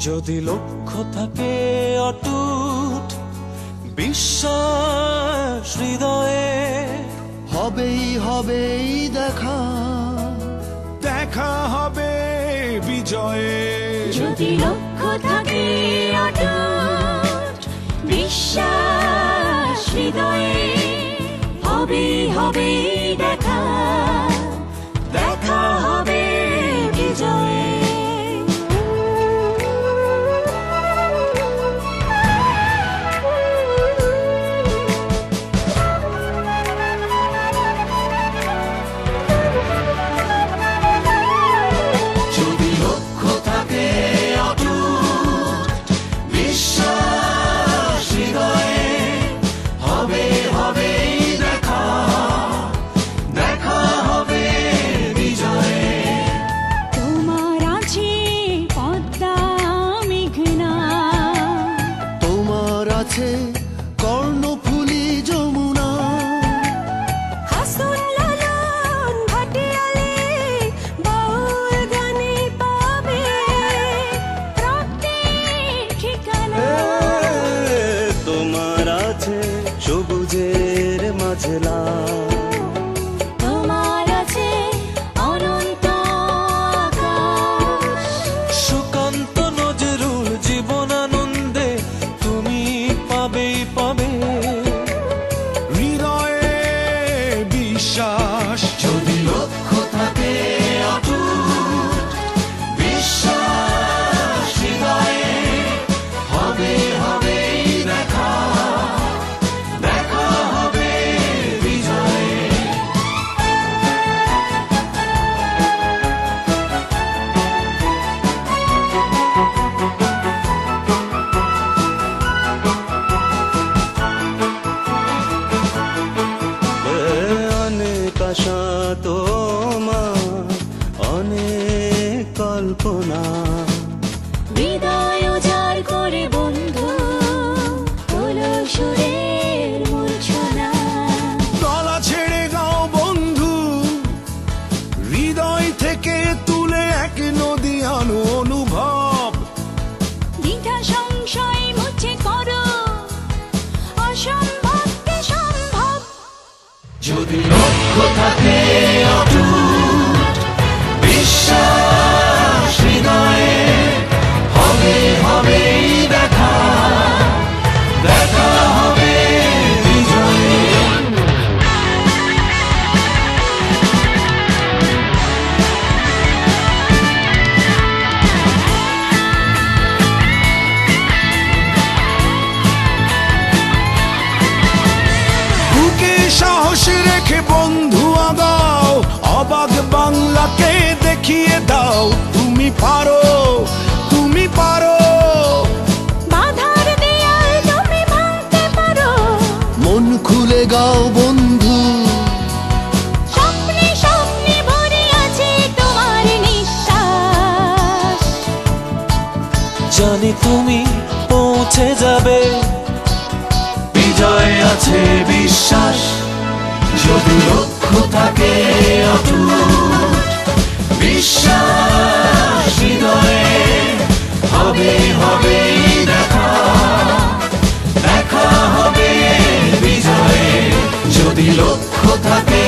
যদি লক্ষ্য থাকে অটুট বিশ্বাস হৃদয়ে, হবেই হবেই দেখা, দেখা হবে বিজয়ে। যদি লক্ষ্য থাকে অটুট বিশ্বাস হৃদয়ে, হবেই হবেই দেখা, দেখা হবে বিজয়ে। কর্ণফুলী যমুনা, হাসন লালন ভাটিয়ালি বাউল গানে পাবে প্রাপ্তির ঠিকানা। তোমার আছে সবুজের মাঝে লাল, তোমার আছে অনন্ত আকাশ, সুকান্ত নজরুল জীবনানন্দে তুমি পাবেই পাবে হৃদয়ে বিশ্বাস। যদি লক্ষ্য থাকে অটুট বিশ্বাস হৃদয়ে, হবে হবেই দেখা, দেখা হবে বিজয়ে। অনেক আশা তোমার, অনেক কল্পনা, হৃদয় উজাড় করে বন্ধু তোলো সুরের মূর্ছনা। গলা ছেড়ে গাও বন্ধু, হৃদয় থেকে তুলে এক নদী আনো অনুভব। দ্বিধা সংশয় মুছে করো অসম্ভবকে সম্ভব। যদি লক্ষ্য থাকে অটুট বিশ্বাস হৃদয়ে, হবে হবেই দেখা, দেখা হবে বিজয়ে। বুকে সাহস রেখে বন্ধু আগাও, অবাক বাংলাকে দেখিয়ে দাও তুমি পারো, তুমি পারো। বাধার দেয়াল তুমি ভাঙতে পারো, মন খুলে গাও বন্ধু, স্বপ্নে স্বপ্নে ভরে আছে তোমার নিঃশ্বাস। জানি তুমি পৌঁছে যাবে, বিজয় আছে বিশ্বাস। যদি লক্ষ্য থাকে অটুট বিশ্বাস হৃদয়ে, হবে হবেই দেখা, দেখা হবে বিজয়ে। যদি লক্ষ্য থাকে